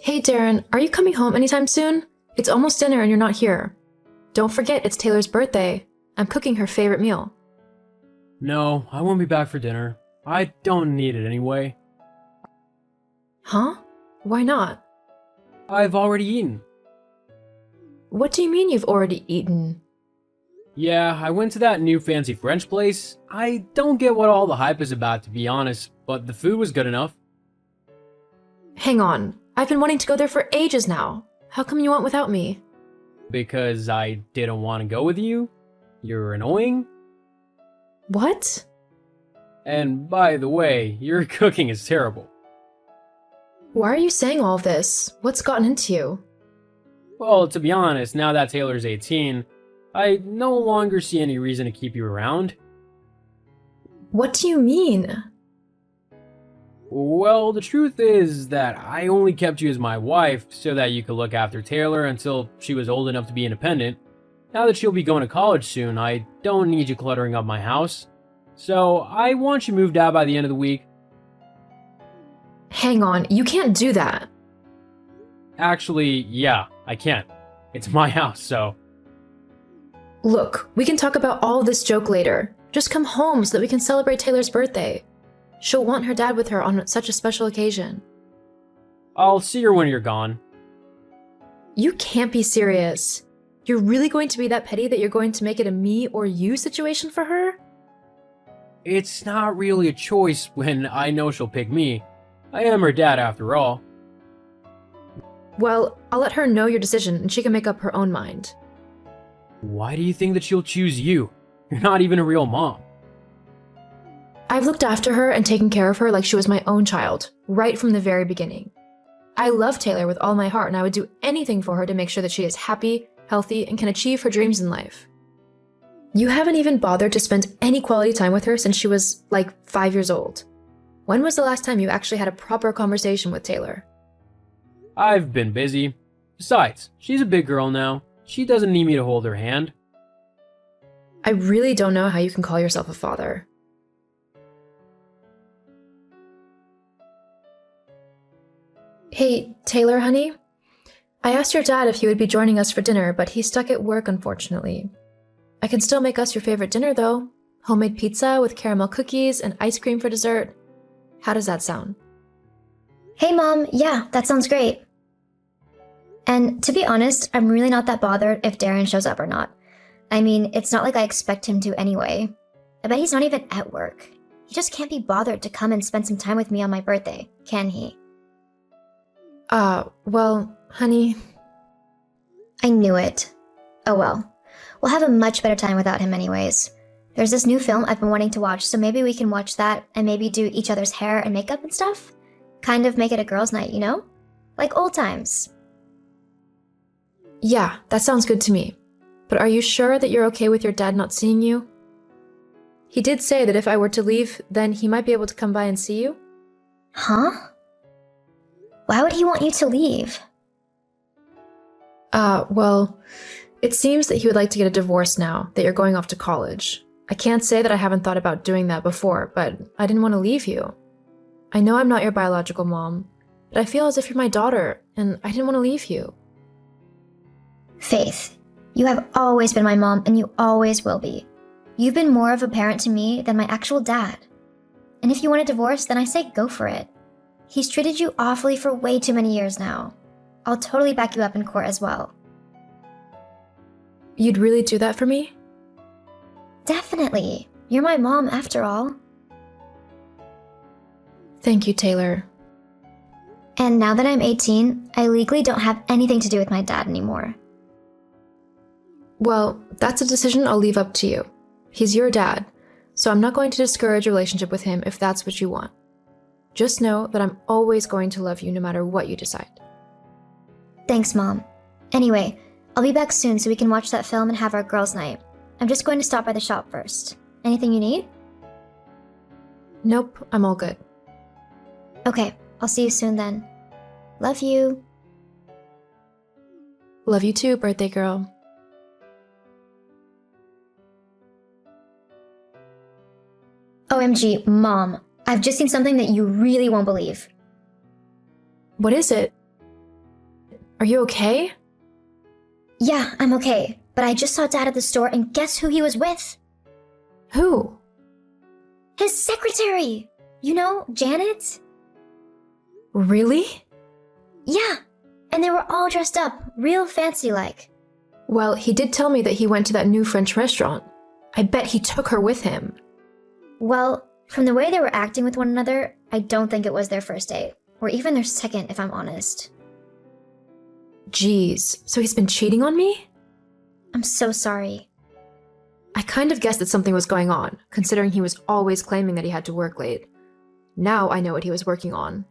Hey Darren, are you coming home anytime soon? It's almost dinner and you're not here. Don't forget it's Taylor's birthday. I'm cooking her favorite meal. No, I won't be back for dinner. I don't need it anyway. Huh? Why not? I've already eaten. What do you mean you've already eaten? Yeah, I went to that new fancy French place. I don't get what all the hype is about, to be honest, but the food was good enough. Hang on, I've been wanting to go there for ages now. How come you went without me? Because I didn't want to go with you? You're annoying? What? And by the way, your cooking is terrible. Why are you saying all of this? What's gotten into you? Well, to be honest, now that Taylor's 18, I no longer see any reason to keep you around. What do you mean? Well, the truth is that I only kept you as my wife so that you could look after Taylor until she was old enough to be independent. Now that she'll be going to college soon, I don't need you cluttering up my house. So I want you moved out by the end of the week. Hang on, you can't do that. Actually, yeah, I can. It's my house, so... Look, we can talk about all of this joke later. Just come home so that we can celebrate Taylor's birthday. She'll want her dad with her on such a special occasion. I'll see her when you're gone. You can't be serious. You're really going to be that petty that you're going to make it a me or you situation for her? It's not really a choice when I know she'll pick me. I am her dad after all. Well, I'll let her know your decision and she can make up her own mind. Why do you think that she'll choose you? You're not even a real mom. I've looked after her and taken care of her like she was my own child, right from the very beginning. I love Taylor with all my heart and I would do anything for her to make sure that she is happy, healthy, and can achieve her dreams in life. You haven't even bothered to spend any quality time with her since she was, like, 5 years old. When was the last time you actually had a proper conversation with Taylor? I've been busy. Besides, she's a big girl now. She doesn't need me to hold her hand. I really don't know how you can call yourself a father. Hey, Taylor, honey? I asked your dad if he would be joining us for dinner, but he's stuck at work, unfortunately. I can still make us your favorite dinner, though. Homemade pizza with caramel cookies and ice cream for dessert. How does that sound? Hey Mom, yeah, that sounds great. And to be honest, I'm really not that bothered if Darren shows up or not. I mean, it's not like I expect him to anyway. I bet he's not even at work. He just can't be bothered to come and spend some time with me on my birthday, can he? Well, honey... I knew it. Oh well. We'll have a much better time without him anyways. There's this new film I've been wanting to watch, so maybe we can watch that and maybe do each other's hair and makeup and stuff? Kind of make it a girls' night, you know? Like old times. Yeah, that sounds good to me. But are you sure that you're okay with your dad not seeing you? He did say that if I were to leave, then he might be able to come by and see you. Huh? Why would he want you to leave? Well, it seems that he would like to get a divorce now that you're going off to college. I can't say that I haven't thought about doing that before, but I didn't want to leave you. I know I'm not your biological mom, but I feel as if you're my daughter, and I didn't want to leave you. Faith, you have always been my mom and you always will be. You've been more of a parent to me than my actual dad. And if you want a divorce, then I say go for it. He's treated you awfully for way too many years now. I'll totally back you up in court as well. You'd really do that for me? Definitely. You're my mom after all. Thank you, Taylor. And now that I'm 18, I legally don't have anything to do with my dad anymore. Well, that's a decision I'll leave up to you. He's your dad, so I'm not going to discourage your relationship with him if that's what you want. Just know that I'm always going to love you no matter what you decide. Thanks, Mom. Anyway, I'll be back soon so we can watch that film and have our girls' night. I'm just going to stop by the shop first. Anything you need? Nope, I'm all good. Okay, I'll see you soon then. Love you. Love you too, birthday girl. OMG, Mom. I've just seen something that you really won't believe. What is it? Are you okay? Yeah, I'm okay, but I just saw Dad at the store and guess who he was with? Who? His secretary! You know, Janet? Really? Yeah, and they were all dressed up, real fancy-like. Well, he did tell me that he went to that new French restaurant. I bet he took her with him. Well, from the way they were acting with one another, I don't think it was their first date, or even their second, if I'm honest. Jeez, so he's been cheating on me? I'm so sorry. I kind of guessed that something was going on, considering he was always claiming that he had to work late. Now I know what he was working on.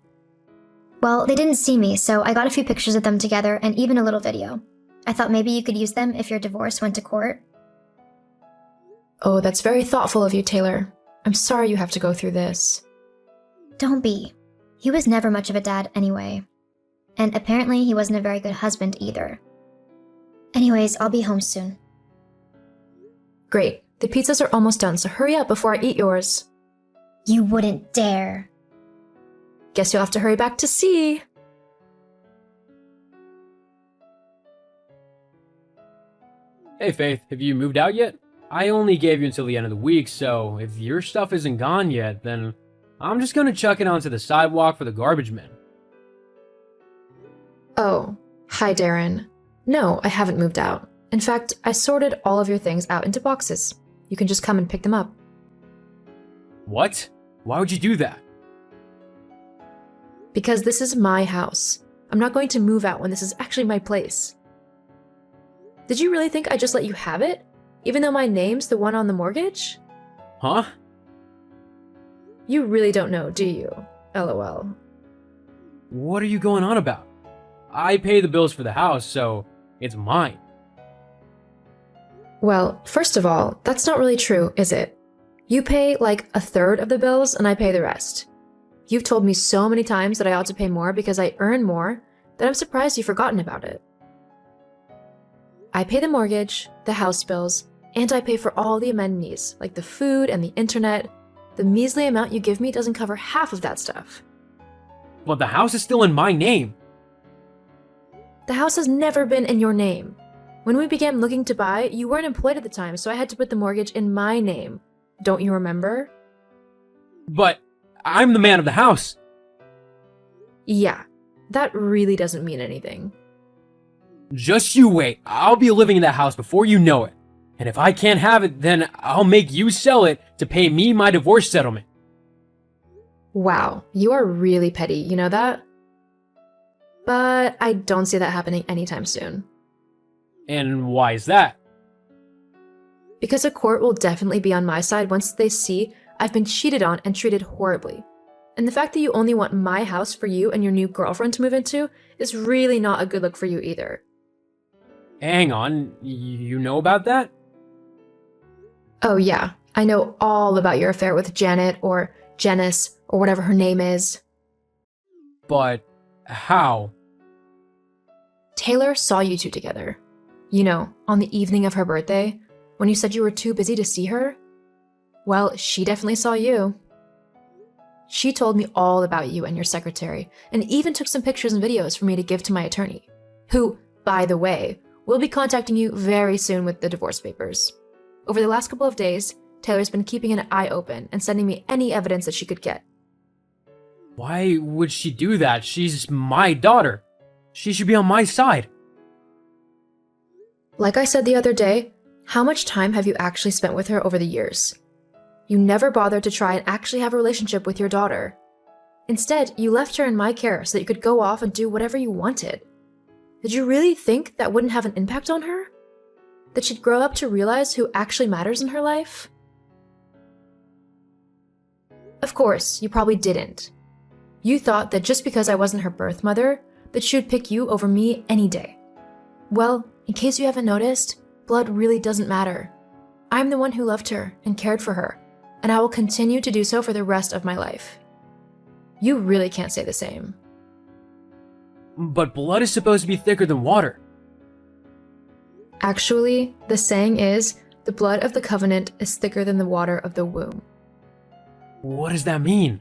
Well, they didn't see me, so I got a few pictures of them together and even a little video. I thought maybe you could use them if your divorce went to court. Oh, that's very thoughtful of you, Taylor. I'm sorry you have to go through this. Don't be. He was never much of a dad anyway. And apparently he wasn't a very good husband either. Anyways, I'll be home soon. Great. The pizzas are almost done, so hurry up before I eat yours. You wouldn't dare. Guess you'll have to hurry back to see. Hey Faith, have you moved out yet? I only gave you until the end of the week, so if your stuff isn't gone yet, then I'm just gonna chuck it onto the sidewalk for the garbage men. Oh, hi Darren. No, I haven't moved out. In fact, I sorted all of your things out into boxes. You can just come and pick them up. What? Why would you do that? Because this is my house. I'm not going to move out when this is actually my place. Did you really think I just let you have it? Even though my name's the one on the mortgage? Huh? You really don't know, do you? LOL. What are you going on about? I pay the bills for the house, so it's mine. Well, first of all, that's not really true, is it? You pay like a third of the bills and I pay the rest. You've told me so many times that I ought to pay more because I earn more that I'm surprised you've forgotten about it. I pay the mortgage, the house bills, and I pay for all the amenities, like the food and the internet. The measly amount you give me doesn't cover half of that stuff. But the house is still in my name. The house has never been in your name. When we began looking to buy, you weren't employed at the time, so I had to put the mortgage in my name. Don't you remember? But I'm the man of the house. Yeah, that really doesn't mean anything. Just you wait. I'll be living in that house before you know it. And if I can't have it, then I'll make you sell it to pay me my divorce settlement. Wow, you are really petty, you know that? But I don't see that happening anytime soon. And why is that? Because a court will definitely be on my side once they see I've been cheated on and treated horribly. And the fact that you only want my house for you and your new girlfriend to move into is really not a good look for you either. Hang on, you know about that? Oh yeah, I know all about your affair with Janet or Janice or whatever her name is. But how? Taylor saw you two together. You know, on the evening of her birthday, when you said you were too busy to see her? Well, she definitely saw you. She told me all about you and your secretary, and even took some pictures and videos for me to give to my attorney, who, by the way, will be contacting you very soon with the divorce papers. Over the last couple of days, Taylor's been keeping an eye open and sending me any evidence that she could get. Why would she do that? She's my daughter. She should be on my side. Like I said the other day, how much time have you actually spent with her over the years? You never bothered to try and actually have a relationship with your daughter. Instead, you left her in my care so that you could go off and do whatever you wanted. Did you really think that wouldn't have an impact on her? That she'd grow up to realize who actually matters in her life? Of course, you probably didn't. You thought that just because I wasn't her birth mother, that she would pick you over me any day. Well, in case you haven't noticed, blood really doesn't matter. I'm the one who loved her and cared for her, and I will continue to do so for the rest of my life. You really can't say the same. But blood is supposed to be thicker than water. Actually, the saying is, the blood of the covenant is thicker than the water of the womb. What does that mean?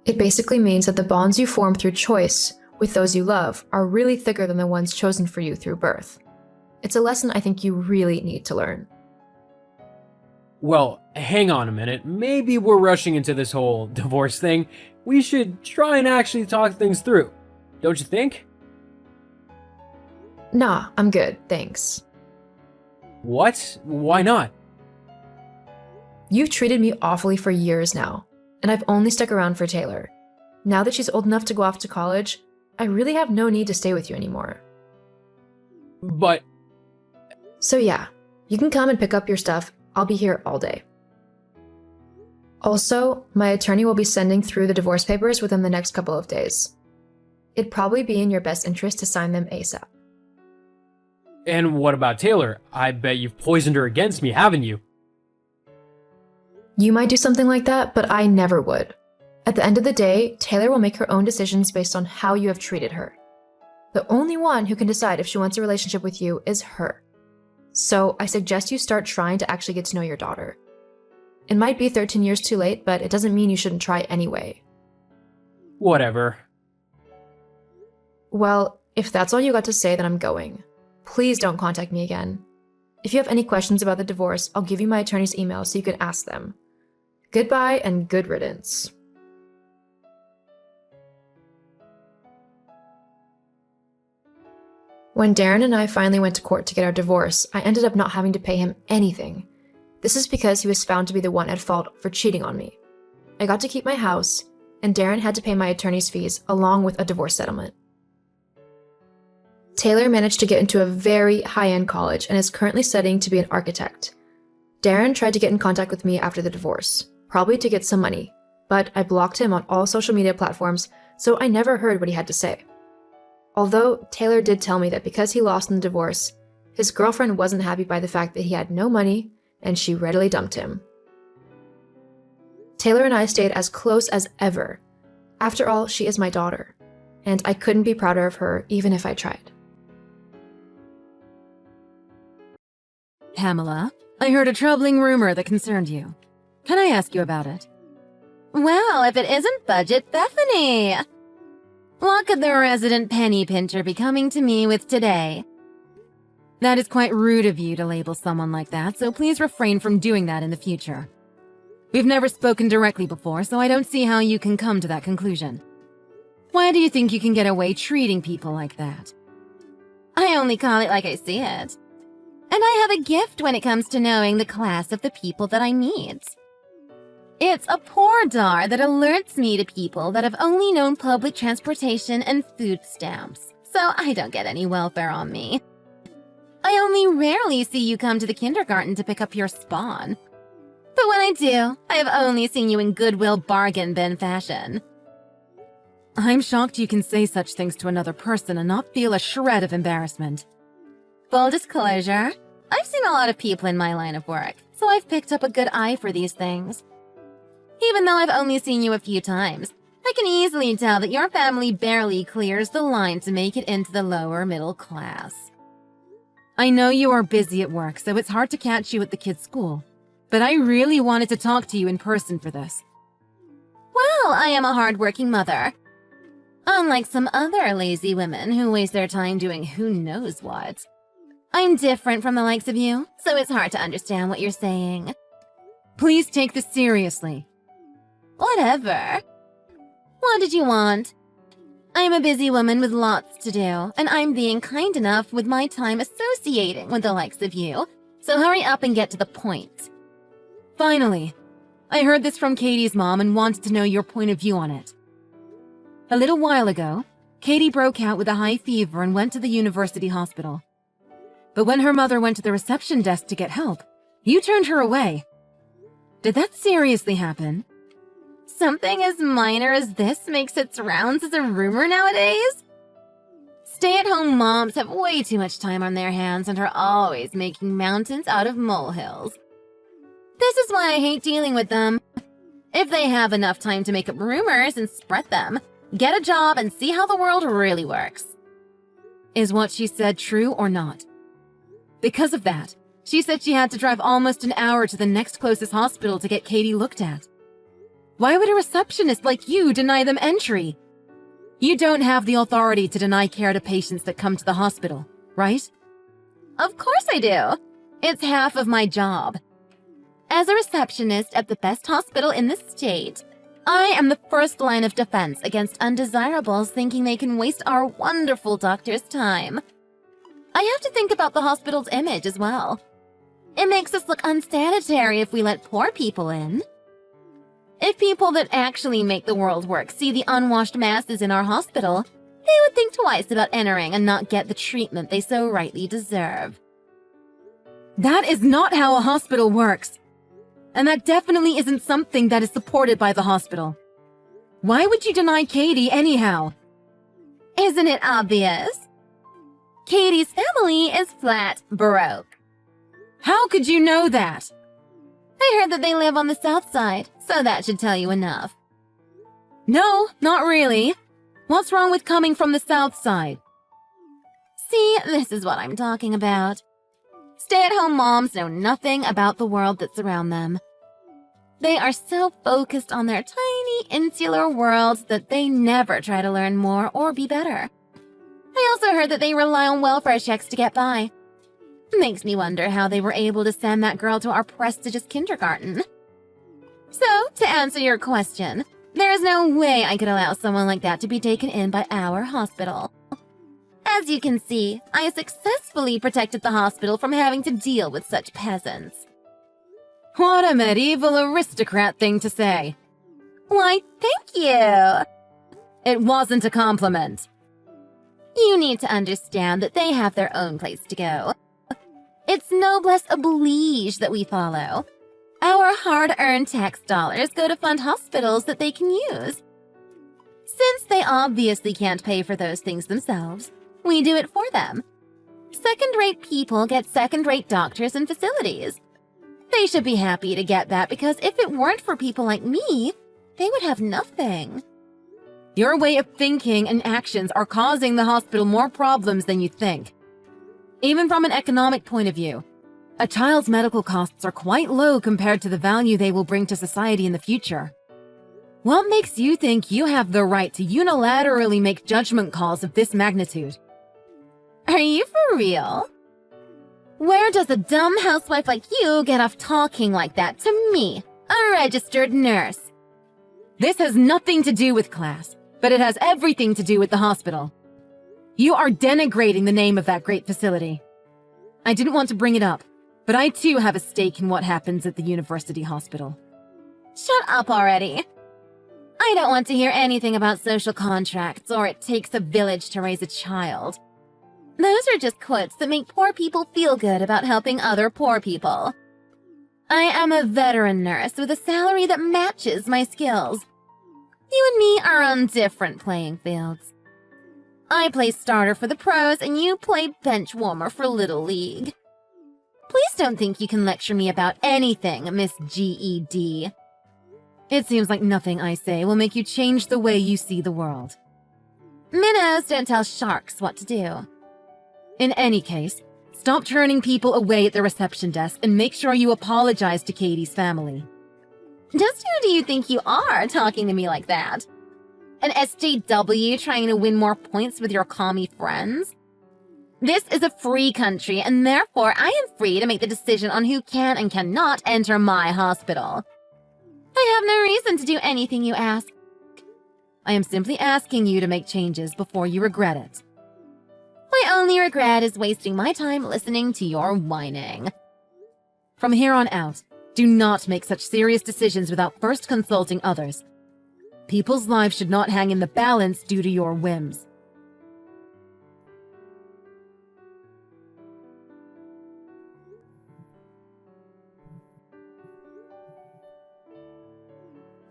It basically means that the bonds you form through choice with those you love are really thicker than the ones chosen for you through birth. It's a lesson I think you really need to learn. Well, hang on a minute. Maybe we're rushing into this whole divorce thing. We should try and actually talk things through. Don't you think? Nah, I'm good, thanks. What? Why not? You've treated me awfully for years now, and I've only stuck around for Taylor. Now that she's old enough to go off to college, I really have no need to stay with you anymore. But... So yeah, you can come and pick up your stuff. I'll be here all day. Also, my attorney will be sending through the divorce papers within the next couple of days. It'd probably be in your best interest to sign them ASAP. And what about Taylor? I bet you've poisoned her against me, haven't you? You might do something like that, but I never would. At the end of the day, Taylor will make her own decisions based on how you have treated her. The only one who can decide if she wants a relationship with you is her. So I suggest you start trying to actually get to know your daughter. It might be 13 years too late, but it doesn't mean you shouldn't try anyway. Whatever. Well, if that's all you got to say, then I'm going. Please don't contact me again. If you have any questions about the divorce, I'll give you my attorney's email so you can ask them. Goodbye and good riddance. When Darren and I finally went to court to get our divorce, I ended up not having to pay him anything. This is because he was found to be the one at fault for cheating on me. I got to keep my house, and Darren had to pay my attorney's fees along with a divorce settlement. Taylor managed to get into a very high-end college and is currently studying to be an architect. Darren tried to get in contact with me after the divorce, probably to get some money, but I blocked him on all social media platforms, so I never heard what he had to say. Although Taylor did tell me that because he lost in the divorce, his girlfriend wasn't happy by the fact that he had no money and she readily dumped him. Taylor and I stayed as close as ever. After all, she is my daughter, and I couldn't be prouder of her even if I tried. Pamela, I heard a troubling rumor that concerned you. Can I ask you about it? Well, if it isn't Budget Bethany! What could the resident penny pincher be coming to me with today? That is quite rude of you to label someone like that, so please refrain from doing that in the future. We've never spoken directly before, so I don't see how you can come to that conclusion. Why do you think you can get away treating people like that? I only call it like I see it. And I have a gift when it comes to knowing the class of the people that I meet. It's a poor dar that alerts me to people that have only known public transportation and food stamps, so I don't get any welfare on me. I only rarely see you come to the kindergarten to pick up your spawn. But when I do, I have only seen you in Goodwill bargain bin fashion. I'm shocked you can say such things to another person and not feel a shred of embarrassment. Full disclosure, I've seen a lot of people in my line of work, so I've picked up a good eye for these things. Even though I've only seen you a few times, I can easily tell that your family barely clears the line to make it into the lower middle class. I know you are busy at work, so it's hard to catch you at the kids' school. But I really wanted to talk to you in person for this. Well, I am a hard-working mother. Unlike some other lazy women who waste their time doing who knows what. I'm different from the likes of you, so it's hard to understand what you're saying. Please take this seriously. Whatever. What did you want? I'm a busy woman with lots to do, and I'm being kind enough with my time associating with the likes of you, so hurry up and get to the point. Finally, I heard this from Katie's mom and wanted to know your point of view on it. A little while ago, Katie broke out with a high fever and went to the university hospital. But when her mother went to the reception desk to get help, you turned her away. Did that seriously happen? Something as minor as this makes its rounds as a rumor nowadays? Stay-at-home moms have way too much time on their hands and are always making mountains out of molehills. This is why I hate dealing with them. If they have enough time to make up rumors and spread them, get a job and see how the world really works. Is what she said true or not? Because of that, she said she had to drive almost an hour to the next closest hospital to get Katie looked at. Why would a receptionist like you deny them entry? You don't have the authority to deny care to patients that come to the hospital, right? Of course I do. It's half of my job. As a receptionist at the best hospital in the state, I am the first line of defense against undesirables thinking they can waste our wonderful doctor's time. I have to think about the hospital's image as well. It makes us look unsanitary if we let poor people in. If people that actually make the world work see the unwashed masses in our hospital, they would think twice about entering and not get the treatment they so rightly deserve. That is not how a hospital works. And that definitely isn't something that is supported by the hospital. Why would you deny Katie anyhow? Isn't it obvious? Katie's family is flat broke. How could you know that? I heard that they live on the south side, so that should tell you enough. No, not really. What's wrong with coming from the south side? See, this is what I'm talking about. Stay-at-home moms know nothing about the world that's around them. They are so focused on their tiny, insular worlds that they never try to learn more or be better. I also heard that they rely on welfare checks to get by. Makes me wonder how they were able to send that girl to our prestigious kindergarten. So, to answer your question, there is no way I could allow someone like that to be taken in by our hospital. As you can see, I successfully protected the hospital from having to deal with such peasants. What a medieval aristocrat thing to say. Why, thank you! It wasn't a compliment. You need to understand that they have their own place to go. It's noblesse oblige that we follow. Our hard-earned tax dollars go to fund hospitals that they can use. Since they obviously can't pay for those things themselves, we do it for them. Second-rate people get second-rate doctors and facilities. They should be happy to get that because if it weren't for people like me, they would have nothing. Your way of thinking and actions are causing the hospital more problems than you think. Even from an economic point of view, a child's medical costs are quite low compared to the value they will bring to society in the future. What makes you think you have the right to unilaterally make judgment calls of this magnitude? Are you for real? Where does a dumb housewife like you get off talking like that to me, a registered nurse? This has nothing to do with class, but it has everything to do with the hospital. You are denigrating the name of that great facility. I didn't want to bring it up, but I too have a stake in what happens at the university hospital. Shut up already. I don't want to hear anything about social contracts or it takes a village to raise a child. Those are just quotes that make poor people feel good about helping other poor people. I am a veteran nurse with a salary that matches my skills. You and me are on different playing fields. I play starter for the pros and you play bench warmer for Little League. Please don't think you can lecture me about anything, Miss GED. It seems like nothing I say will make you change the way you see the world. Minnows don't tell sharks what to do. In any case, stop turning people away at the reception desk and make sure you apologize to Katie's family. Just who do you think you are talking to me like that? An SJW trying to win more points with your commie friends? This is a free country, and therefore I am free to make the decision on who can and cannot enter my hospital. I have no reason to do anything you ask. I am simply asking you to make changes before you regret it. My only regret is wasting my time listening to your whining. From here on out, do not make such serious decisions without first consulting others. People's lives should not hang in the balance due to your whims.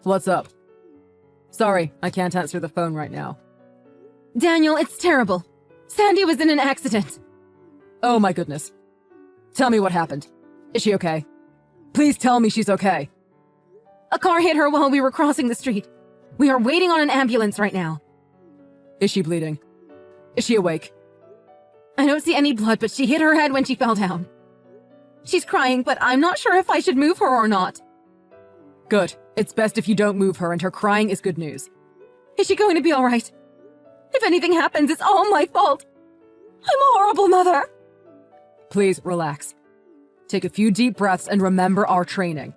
What's up? Sorry, I can't answer the phone right now. Daniel, it's terrible. Sandy was in an accident. Oh my goodness. Tell me what happened. Is she okay? Please tell me she's okay. A car hit her while we were crossing the street. We are waiting on an ambulance right now. Is she bleeding? Is she awake? I don't see any blood, but she hit her head when she fell down. She's crying, but I'm not sure if I should move her or not. Good. It's best if you don't move her, and her crying is good news. Is she going to be all right? If anything happens, it's all my fault. I'm a horrible mother. Please relax. Take a few deep breaths and remember our training.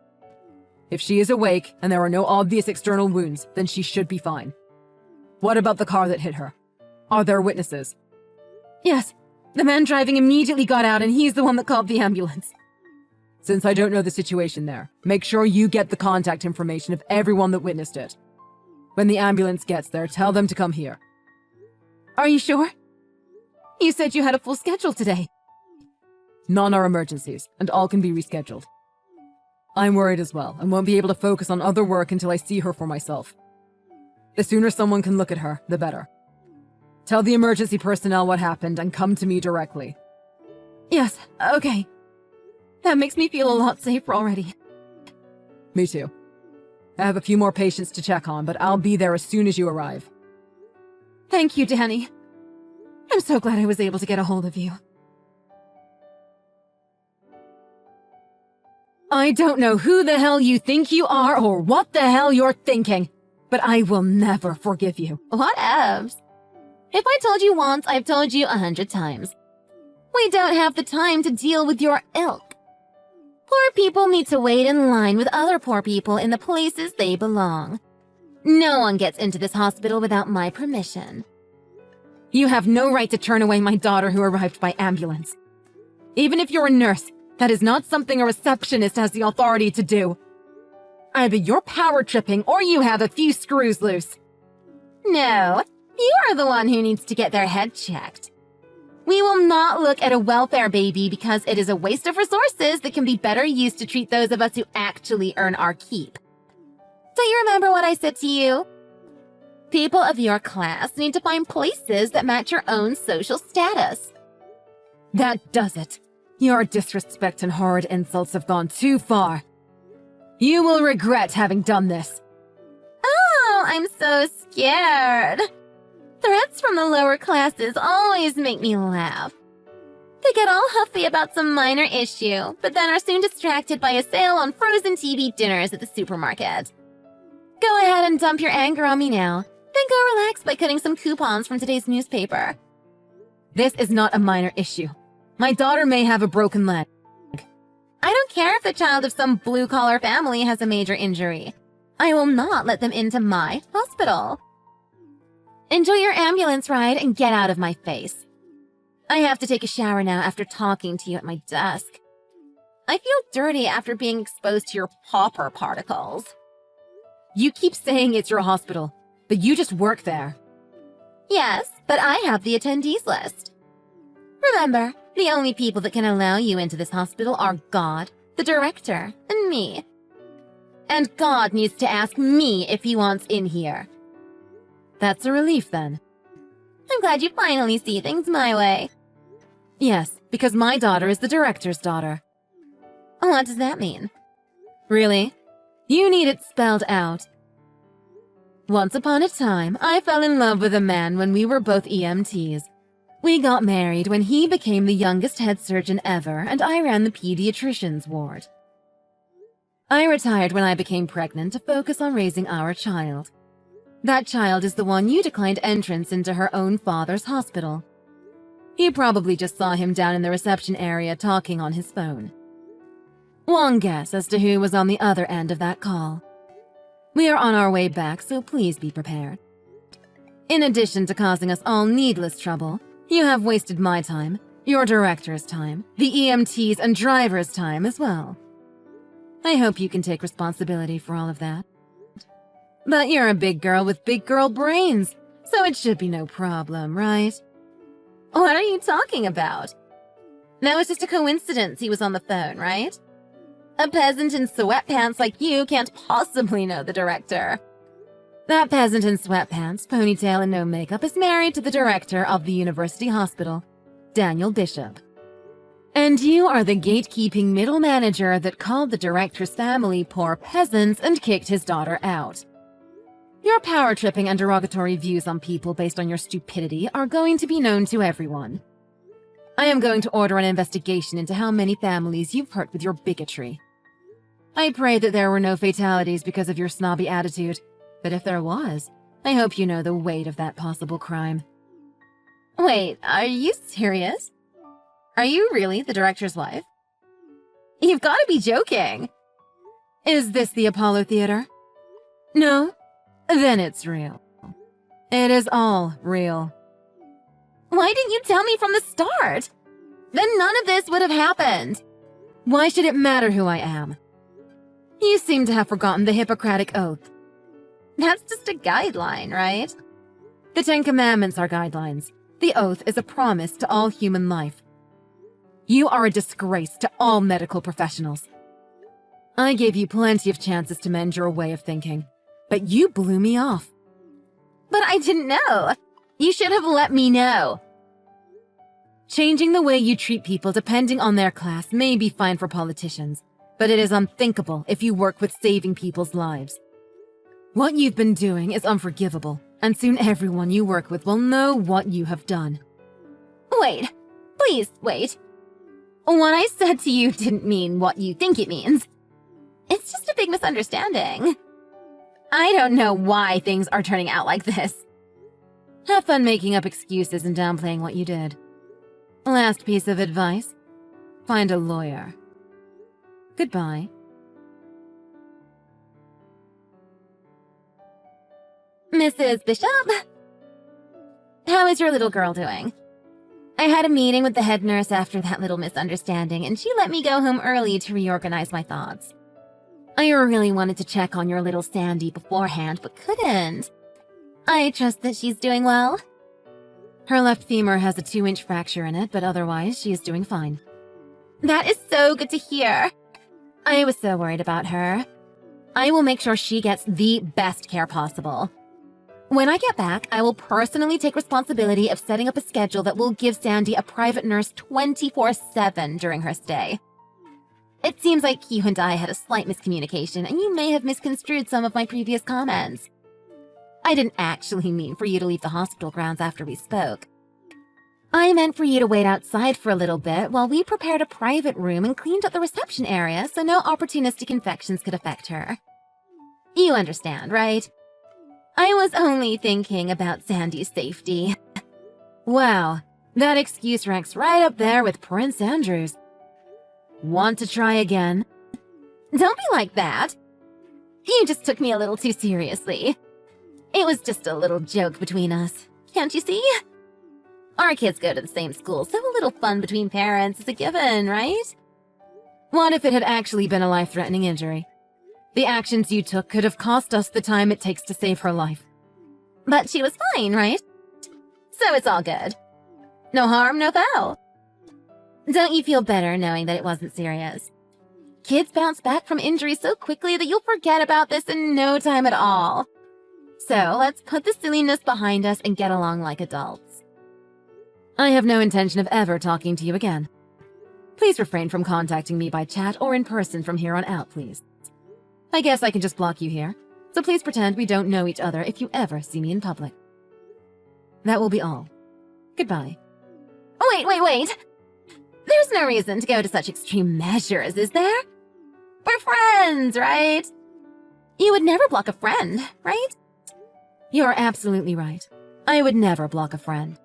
If she is awake and there are no obvious external wounds, then she should be fine. What about the car that hit her? Are there witnesses? Yes, the man driving immediately got out and he's the one that called the ambulance. Since I don't know the situation there, make sure you get the contact information of everyone that witnessed it. When the ambulance gets there, tell them to come here. Are you sure? You said you had a full schedule today. None are emergencies, and all can be rescheduled. I'm worried as well, and won't be able to focus on other work until I see her for myself. The sooner someone can look at her, the better. Tell the emergency personnel what happened and come to me directly. Yes, okay. That makes me feel a lot safer already. Me too. I have a few more patients to check on, but I'll be there as soon as you arrive. Thank you, Danny. I'm so glad I was able to get a hold of you. I don't know who the hell you think you are or what the hell you're thinking, but I will never forgive you. Whatevs. If I told you once, I've told you 100 times. We don't have the time to deal with your ilk. Poor people need to wait in line with other poor people in the places they belong. No one gets into this hospital without my permission. You have no right to turn away my daughter who arrived by ambulance. Even if you're a nurse, that is not something a receptionist has the authority to do. Either you're power tripping or you have a few screws loose. No, you are the one who needs to get their head checked. We will not look at a welfare baby because it is a waste of resources that can be better used to treat those of us who actually earn our keep. Do you remember what I said to you? People of your class need to find places that match your own social status. That does it. Your disrespect and horrid insults have gone too far. You will regret having done this. Oh, I'm so scared. Threats from the lower classes always make me laugh. They get all huffy about some minor issue, but then are soon distracted by a sale on frozen TV dinners at the supermarket. Go ahead and dump your anger on me now, then go relax by cutting some coupons from today's newspaper. This is not a minor issue. My daughter may have a broken leg. I don't care if the child of some blue-collar family has a major injury. I will not let them into my hospital. Enjoy your ambulance ride and get out of my face. I have to take a shower now after talking to you at my desk. I feel dirty after being exposed to your pauper particles. You keep saying it's your hospital, but you just work there. Yes, but I have the attendees list. Remember, the only people that can allow you into this hospital are God, the director, and me. And God needs to ask me if he wants in here. That's a relief then. I'm glad you finally see things my way. Yes, because my daughter is the director's daughter. What does that mean? Really? You need it spelled out. Once upon a time, I fell in love with a man when we were both EMTs. We got married when he became the youngest head surgeon ever, and I ran the pediatrician's ward. I retired when I became pregnant to focus on raising our child. That child is the one you declined entrance into her own father's hospital. You probably just saw him down in the reception area talking on his phone. One guess as to who was on the other end of that call. We are on our way back, so please be prepared. In addition to causing us all needless trouble, you have wasted my time, your director's time, the EMT's and driver's time as well. I hope you can take responsibility for all of that. But you're a big girl with big girl brains, so it should be no problem, right? What are you talking about? That was just a coincidence he was on the phone, right? A peasant in sweatpants like you can't possibly know the director. That peasant in sweatpants, ponytail, and no makeup is married to the director of the university hospital, Daniel Bishop. And you are the gatekeeping middle manager that called the director's family poor peasants and kicked his daughter out. Your power-tripping and derogatory views on people based on your stupidity are going to be known to everyone. I am going to order an investigation into how many families you've hurt with your bigotry. I pray that there were no fatalities because of your snobby attitude, but if there was, I hope you know the weight of that possible crime. Wait, are you serious? Are you really the director's wife? You've got to be joking. Is this the Apollo Theater? No? Then it's real. It is all real. Why didn't you tell me from the start? Then none of this would have happened. Why should it matter who I am? You seem to have forgotten the Hippocratic Oath. That's just a guideline, right? The Ten Commandments are guidelines. The oath is a promise to all human life. You are a disgrace to all medical professionals. I gave you plenty of chances to mend your way of thinking, but you blew me off. But I didn't know. You should have let me know. Changing the way you treat people depending on their class may be fine for politicians, but it is unthinkable if you work with saving people's lives. What you've been doing is unforgivable, and soon everyone you work with will know what you have done. Wait. Please, wait. What I said to you didn't mean what you think it means. It's just a big misunderstanding. I don't know why things are turning out like this. Have fun making up excuses and downplaying what you did. Last piece of advice. Find a lawyer. Goodbye. Mrs. Bishop? How is your little girl doing? I had a meeting with the head nurse after that little misunderstanding, and she let me go home early to reorganize my thoughts. I really wanted to check on your little Sandy beforehand, but couldn't. I trust that she's doing well. Her left femur has a 2-inch fracture in it, but otherwise she is doing fine. That is so good to hear. I was so worried about her. I will make sure she gets the best care possible. When I get back, I will personally take responsibility of setting up a schedule that will give Sandy a private nurse 24/7 during her stay. It seems like you and I had a slight miscommunication, and you may have misconstrued some of my previous comments. I didn't actually mean for you to leave the hospital grounds after we spoke. I meant for you to wait outside for a little bit while we prepared a private room and cleaned up the reception area so no opportunistic infections could affect her. You understand, right? I was only thinking about Sandy's safety. Wow, that excuse ranks right up there with Prince Andrew's. Want to try again? Don't be like that. You just took me a little too seriously. It was just a little joke between us, can't you see? Our kids go to the same school, so a little fun between parents is a given, right? What if it had actually been a life-threatening injury? The actions you took could have cost us the time it takes to save her life. But she was fine, right? So it's all good. No harm, no foul. Don't you feel better knowing that it wasn't serious? Kids bounce back from injuries so quickly that you'll forget about this in no time at all. So let's put the silliness behind us and get along like adults. I have no intention of ever talking to you again. Please refrain from contacting me by chat or in person from here on out, please. I guess I can just block you here, so please pretend we don't know each other if you ever see me in public. That will be all. Goodbye. Wait. There's no reason to go to such extreme measures, is there? We're friends, right? You would never block a friend, right? You're absolutely right. I would never block a friend.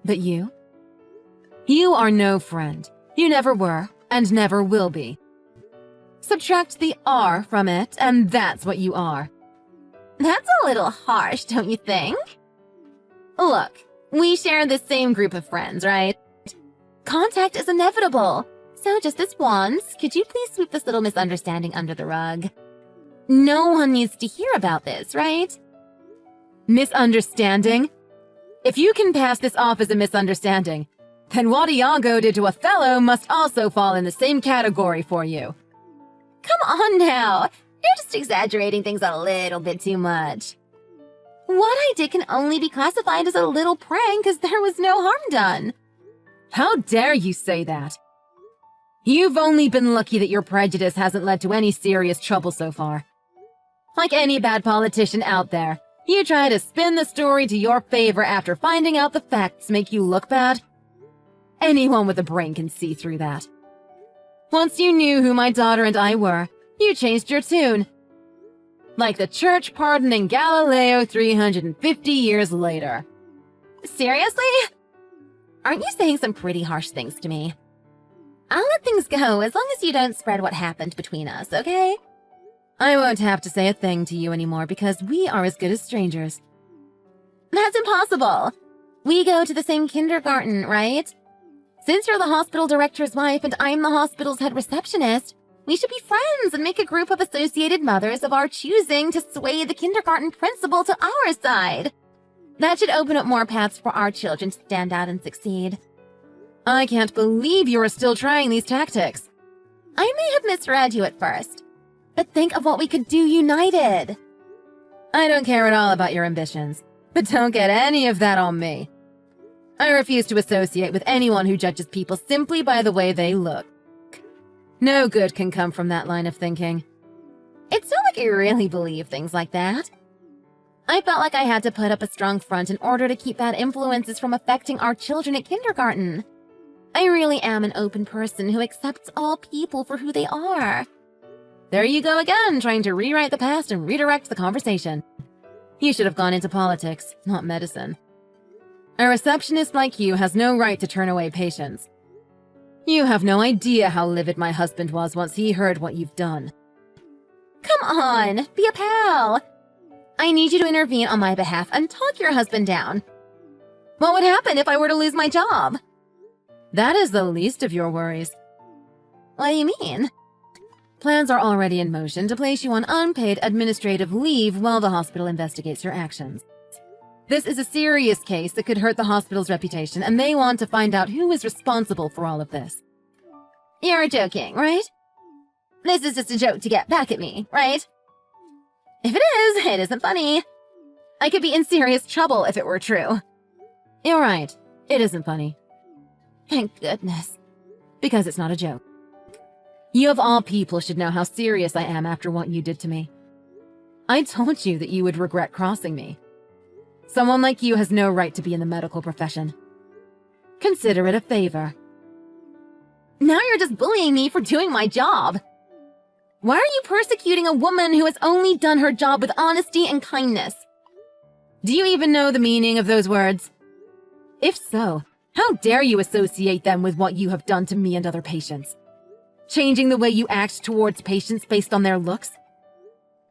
But you? You are no friend. You never were, and never will be. Subtract the R from it, and that's what you are. That's a little harsh, don't you think? Look, we share the same group of friends, right? Contact is inevitable. So just this once, could you please sweep this little misunderstanding under the rug? No one needs to hear about this, right? Misunderstanding? If you can pass this off as a misunderstanding, then what Iago did to Othello must also fall in the same category for you. Come on now. You're just exaggerating things a little bit too much. What I did can only be classified as a little prank because there was no harm done. How dare you say that? You've only been lucky that your prejudice hasn't led to any serious trouble so far. Like any bad politician out there, you try to spin the story to your favor after finding out the facts make you look bad. Anyone with a brain can see through that. Once you knew who my daughter and I were, you changed your tune. Like the church pardoning Galileo 350 years later. Seriously? Aren't you saying some pretty harsh things to me? I'll let things go as long as you don't spread what happened between us, okay? I won't have to say a thing to you anymore because we are as good as strangers. That's impossible. We go to the same kindergarten, right? Since you're the hospital director's wife and I'm the hospital's head receptionist, we should be friends and make a group of associated mothers of our choosing to sway the kindergarten principal to our side. That should open up more paths for our children to stand out and succeed. I can't believe you are still trying these tactics. I may have misread you at first, but think of what we could do united. I don't care at all about your ambitions, but don't get any of that on me. I refuse to associate with anyone who judges people simply by the way they look. No good can come from that line of thinking. It's not like I really believe things like that. I felt like I had to put up a strong front in order to keep bad influences from affecting our children at kindergarten. I really am an open person who accepts all people for who they are. There you go again, trying to rewrite the past and redirect the conversation. You should have gone into politics, not medicine. A receptionist like you has no right to turn away patients. You have no idea how livid my husband was once he heard what you've done. Come on, be a pal. I need you to intervene on my behalf and talk your husband down. What would happen if I were to lose my job? That is the least of your worries. What do you mean? Plans are already in motion to place you on unpaid administrative leave while the hospital investigates your actions. This is a serious case that could hurt the hospital's reputation, and they want to find out who is responsible for all of this. You're joking, right? This is just a joke to get back at me, right? If it is, it isn't funny. I could be in serious trouble if it were true. You're right. It isn't funny. Thank goodness. Because it's not a joke. You of all people should know how serious I am after what you did to me. I told you that you would regret crossing me. Someone like you has no right to be in the medical profession. Consider it a favor. Now you're just bullying me for doing my job. Why are you persecuting a woman who has only done her job with honesty and kindness? Do you even know the meaning of those words? If so, how dare you associate them with what you have done to me and other patients? Changing the way you act towards patients based on their looks?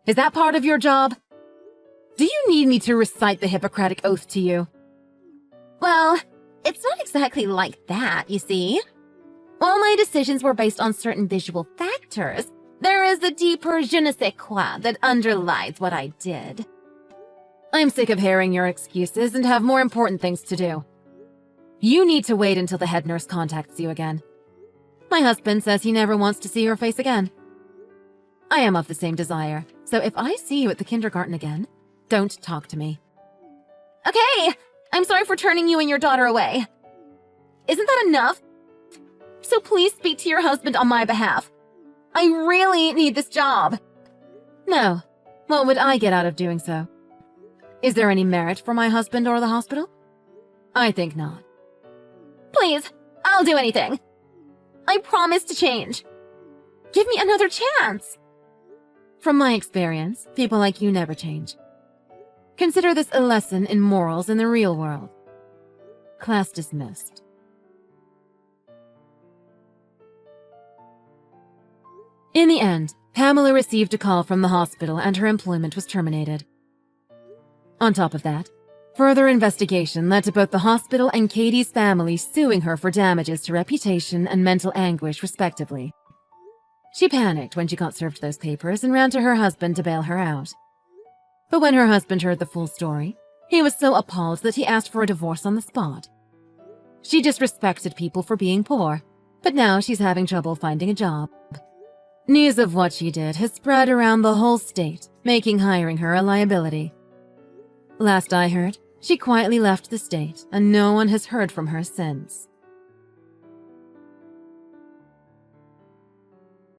Is that part of your job? Do you need me to recite the Hippocratic Oath to you? Well, it's not exactly like that, you see. While my decisions were based on certain visual factors, there is a deeper je ne sais quoi that underlies what I did. I'm sick of hearing your excuses and have more important things to do. You need to wait until the head nurse contacts you again. My husband says he never wants to see your face again. I am of the same desire, so if I see you at the kindergarten again, don't talk to me. Okay, I'm sorry for turning you and your daughter away. Isn't that enough? So please speak to your husband on my behalf. I really need this job. No. What would I get out of doing so? Is there any merit for my husband or the hospital? I think not. Please, I'll do anything. I promise to change. Give me another chance. From my experience, people like you never change. Consider this a lesson in morals in the real world. Class dismissed. In the end, Pamela received a call from the hospital and her employment was terminated. On top of that, further investigation led to both the hospital and Katie's family suing her for damages to reputation and mental anguish, respectively. She panicked when she got served those papers and ran to her husband to bail her out. But when her husband heard the full story, he was so appalled that he asked for a divorce on the spot. She disrespected people for being poor, but now she's having trouble finding a job. News of what she did has spread around the whole state, making hiring her a liability. Last I heard, she quietly left the state, and no one has heard from her since.